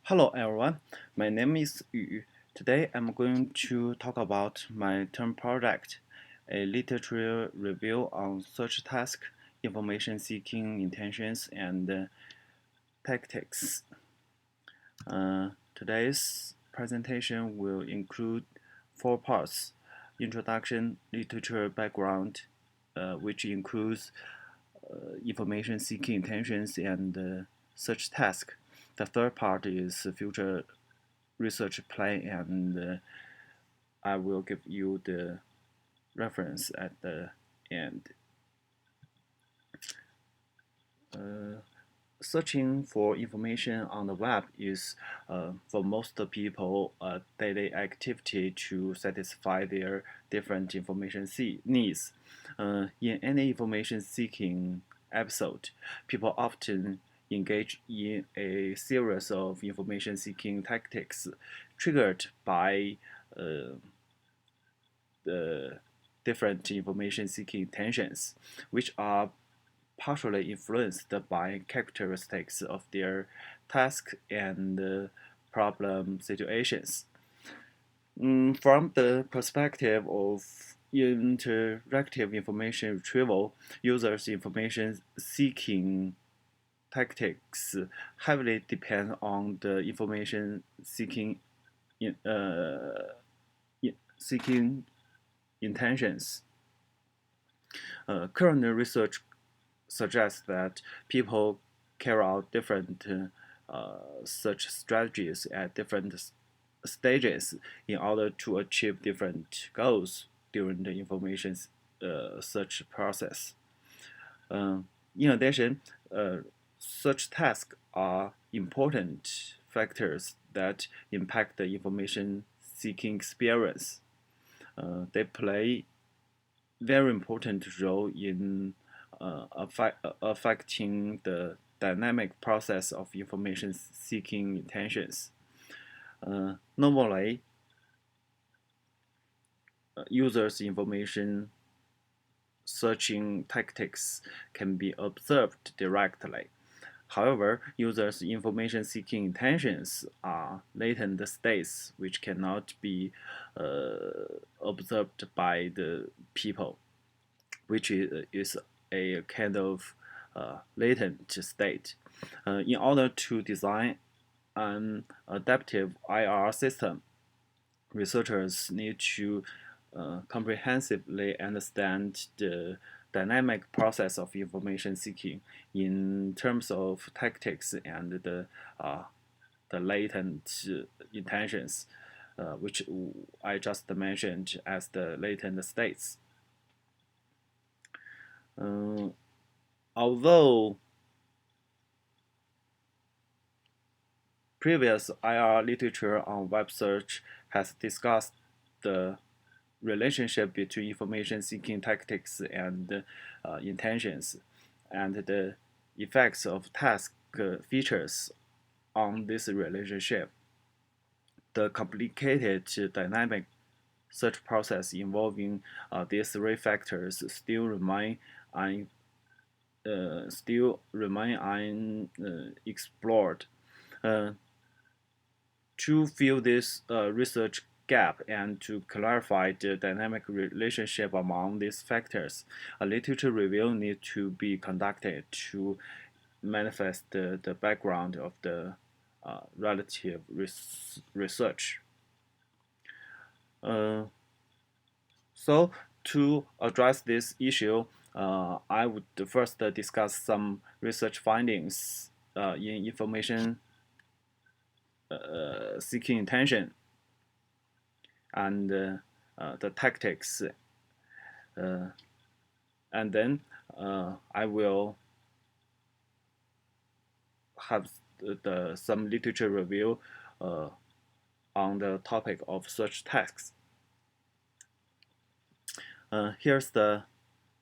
Hello everyone, my name is Yu. Today I'm going to talk about my term project, a literature review on search task, information seeking intentions, and tactics. Today's presentation will include four parts: introduction, literature background, which includes information seeking intentions and search task. The third part is future research plan, and I will give you the reference at the end. Uh, Searching for information on the web is, for most people, a daily activity to satisfy their different information needs. In any information seeking episode, people often engage in a series of information seeking tactics triggered by uh, the different information seeking intentions, which are partially influenced by characteristics of their task and problem situations. From the perspective of interactive information retrieval, users' information seeking tactics heavily depend on the information in, uh, seeking intentions. Current research suggests that people carry out different search strategies at different stages in order to achieve different goals during the information search process. In addition, such tasks are important factors that impact the information seeking experience. They play very important role in affecting the dynamic process of information seeking intentions. Normally, users' information searching tactics can be observed directly. However, users' information seeking intentions are latent states which cannot be observed by the people, which is a kind of latent state. In order to design an adaptive IR system, researchers need to comprehensively understand the dynamic process of information seeking in terms of tactics and the latent intentions, which I just mentioned as the latent states. Uh, Although previous IR literature on web search has discussed the relationship between information seeking tactics and intentions, and the effects of task features on this relationship. The complicated dynamic search process involving these three factors still remain unexplored. Uh, to fill this research gap and to clarify the dynamic relationship among these factors, a literature review needs to be conducted to manifest the background of the relative research. Uh, so, to address this issue, I would first discuss some research findings in information seeking intention and the tactics, uh, and then I will have some literature review uh, on the topic of search tasks. Here's the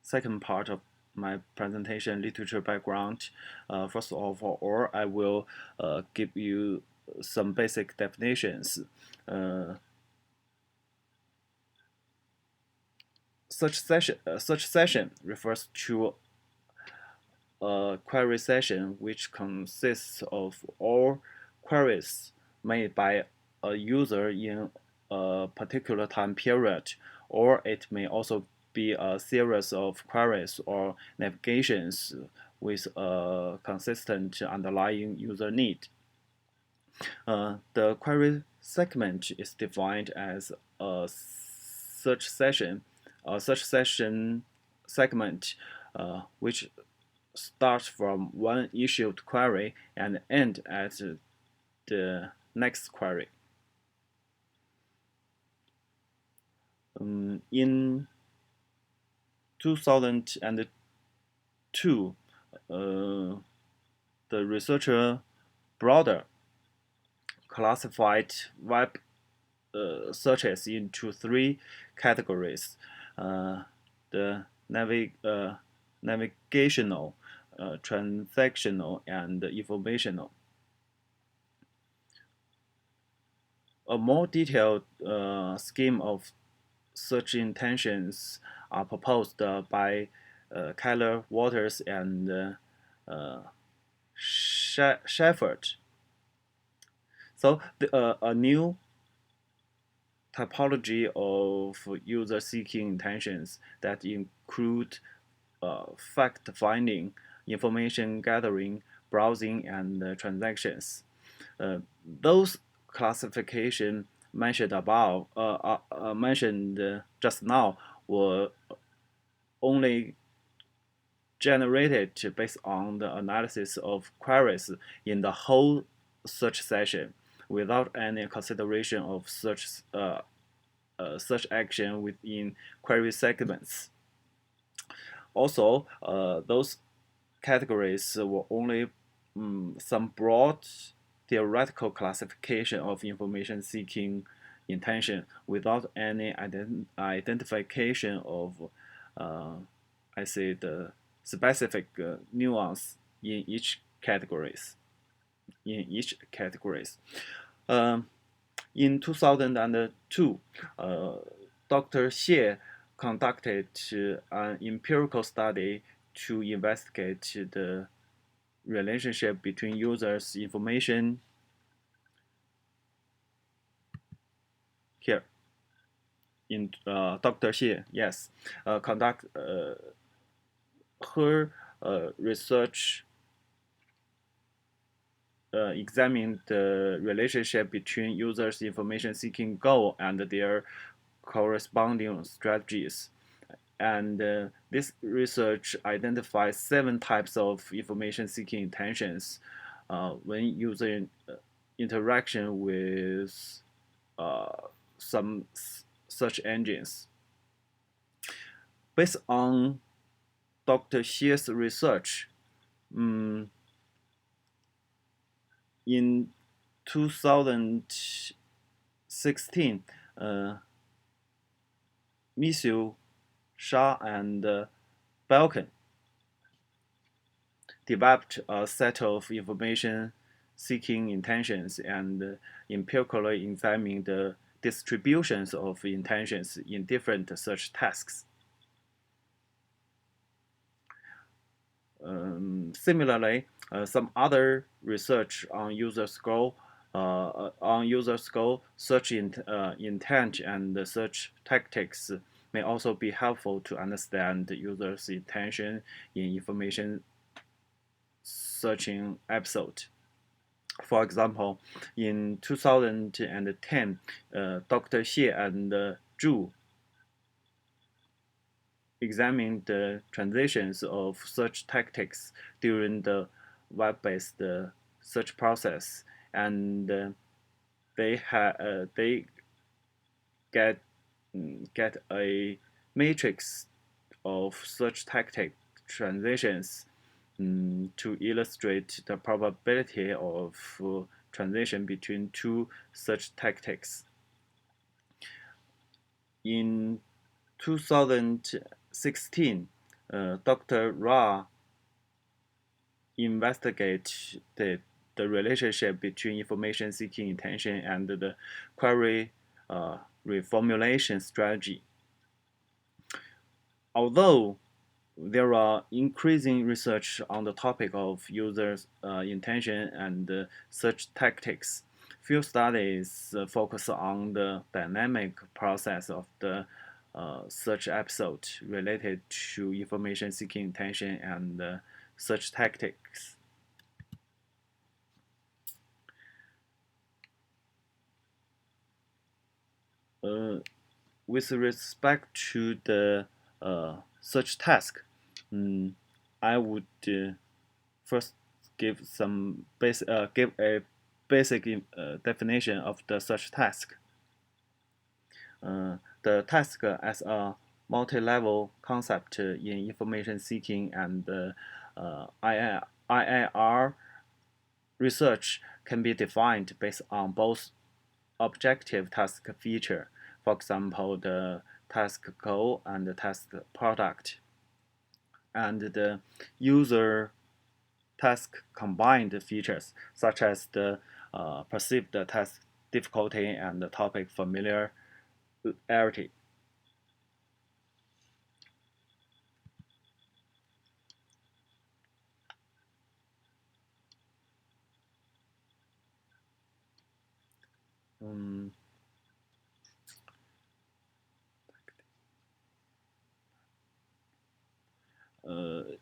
second part of my presentation, literature background. First of all, I will give you some basic definitions. Uh, such session refers to a query session which consists of all queries made by a user in a particular time period, or it may also be a series of queries or navigations with a consistent underlying user need. The query segment is defined as a search session, segment which starts from one issued query and end at the next query. In 2002, the researcher Broder classified web searches into three categories: the navigational, transactional, and informational. A more detailed scheme of search intentions are proposed by Keller, Waters, and Shepard. So a new typology of user-seeking intentions that include fact-finding, information gathering, browsing, and transactions. Those classification mentioned above, mentioned just now, were only generated based on the analysis of queries in the whole search session, without any consideration of search action within query segments. Also, those categories were only some broad theoretical classification of information seeking intention without any identification of, I say, the specific nuance in each categories. In 2002, Dr. Xie conducted an empirical study to investigate the relationship between users' information here. In Dr. Xie, yes, conduct her research examined the relationship between users' information seeking goal and their corresponding strategies. And this research identifies 7 types of information seeking intentions when using interaction with some search engines. Based on Dr. Xie's research, in 2016, Misu, Shah, and Balkan developed a set of information seeking intentions and empirically examined the distributions of intentions in different search tasks. Similarly, some other research on user score, search intent, and search tactics may also be helpful to understand the user's intention in information searching episode. For example, in 2010, Dr. Xie and Zhu examined the transitions of search tactics during the web-based search process, and they get a matrix of search tactic transitions to illustrate the probability of transition between two search tactics. In 2016, Dr. Ra investigated the relationship between information seeking intention and the query reformulation strategy. Although there are increasing research on the topic of users' intention and search tactics. Few studies focus on the dynamic process of the search episode related to information seeking intention and search tactics. Uh, with respect to the search task, mm, I would first give a basic definition of the search task. The task as a multi-level concept in information seeking and IIR research can be defined based on both objective task feature, for example, the task goal and the task product, and the user task combined features, such as the perceived task difficulty and the topic familiarity. Um,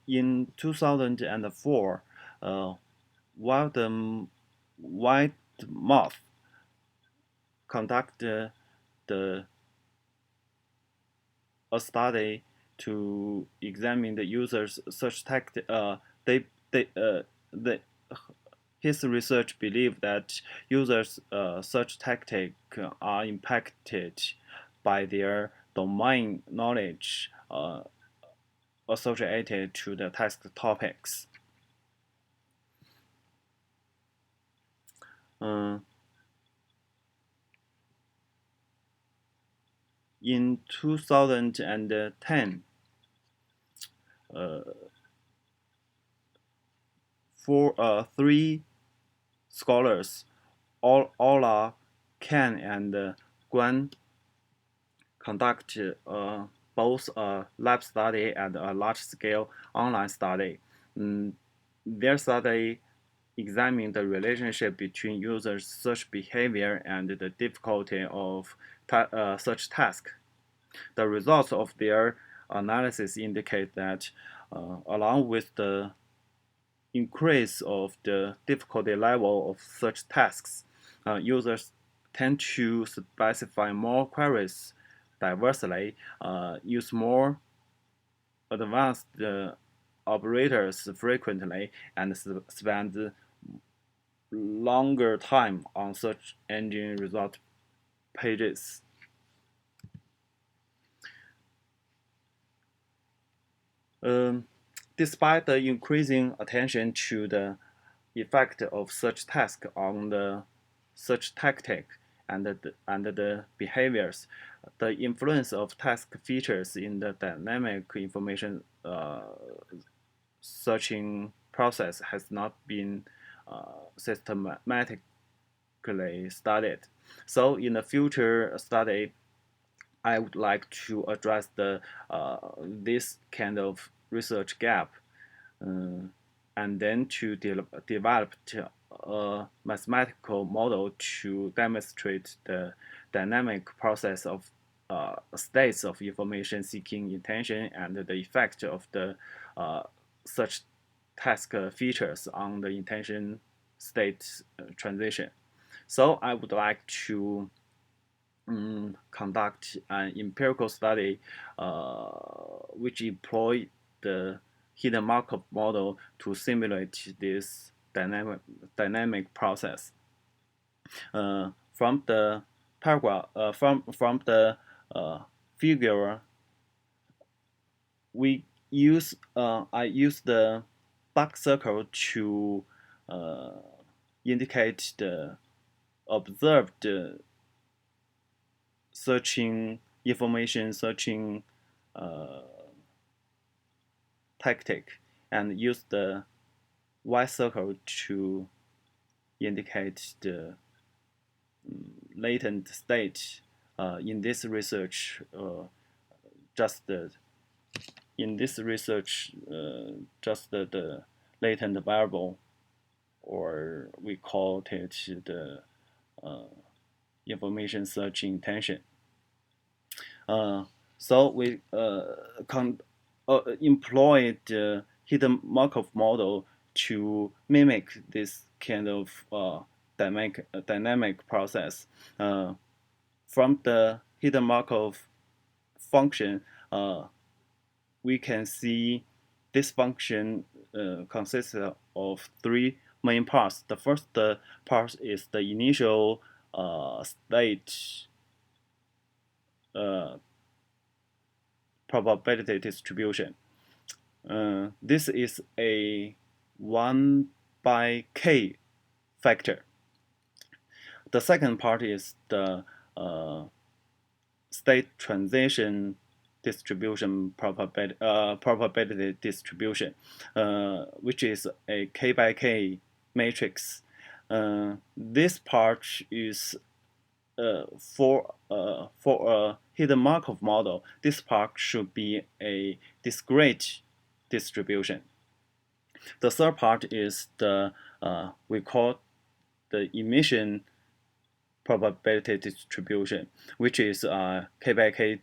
in 2004, uh, Wildem, Whitemoth conducted the a study to examine the user's search tactic. They his research believed that users' search tactics are impacted by their domain knowledge associated to the task topics. Uh, in 2010, uh, three scholars, Ola, Ken, and Guan, conduct both a lab study and a large-scale online study. Mm, their study examined the relationship between users' search behavior and the difficulty of search task. The results of their analysis indicate that, along with the increase of the difficulty level of such tasks, users tend to specify more queries diversely, use more advanced operators frequently, and spend longer time on search engine result pages. Um, Despite the increasing attention to the effect of such task on the search tactic and the behaviors, the influence of task features in the dynamic information searching process has not been systematically studied. So in the future study, I would like to address this kind of research gap, uh, and then to develop a mathematical model to demonstrate the dynamic process of states of information seeking intention and the effect of the such task features on the intention state transition. So I would like to conduct an empirical study which employ the hidden Markov model to simulate this dynamic process. From the paragraph, from the figure, we use I use the dark circle to uh, indicate the observed searching information searching uh, tactic and use the white circle to indicate the latent state in this research just in this research, just the latent variable, or we call it the information search intention. So we employ the hidden Markov model to mimic this kind of dynamic process. From the hidden Markov function, we can see this function consists of three main parts. The first part is the initial state probability distribution. This is a 1 by k factor. The second part is the state transition distribution probability distribution, which is a k by k matrix. This part is for a hidden Markov model. This part should be a discrete distribution. The third part is the we call the emission probability distribution, which is k by k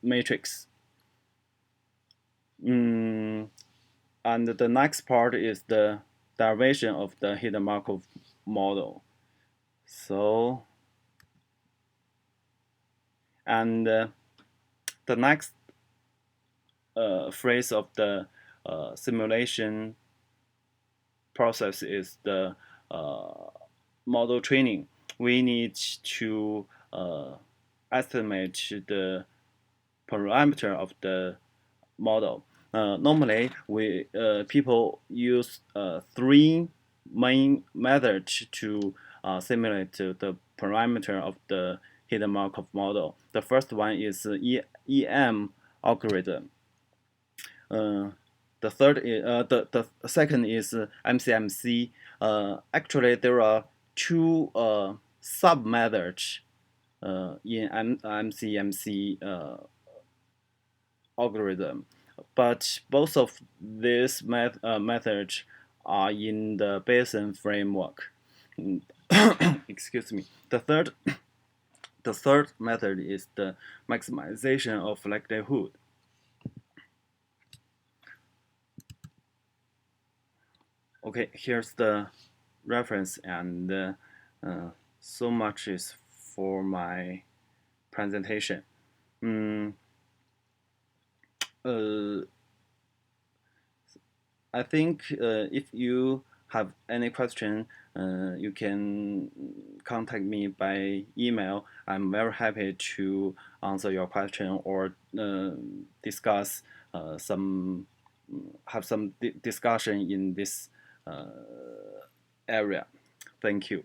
matrix. And the next part is the derivation of the hidden Markov model. So, and the next phase of the simulation process is the model training. We need to estimate the parameter of the model. Normally, people use three main methods to simulate the parameter of the hidden Markov model. The first one is EM algorithm. The second is MCMC. Actually, there are two sub methods in MCMC algorithm, but both of these methods are in the Bayesian framework. Excuse me. The third method is the maximization of likelihood. Okay, here's the reference, and so much is for my presentation. I think if you have any question, you can contact me by email. I'm very happy to answer your question or discuss have some discussion in this area. Thank you.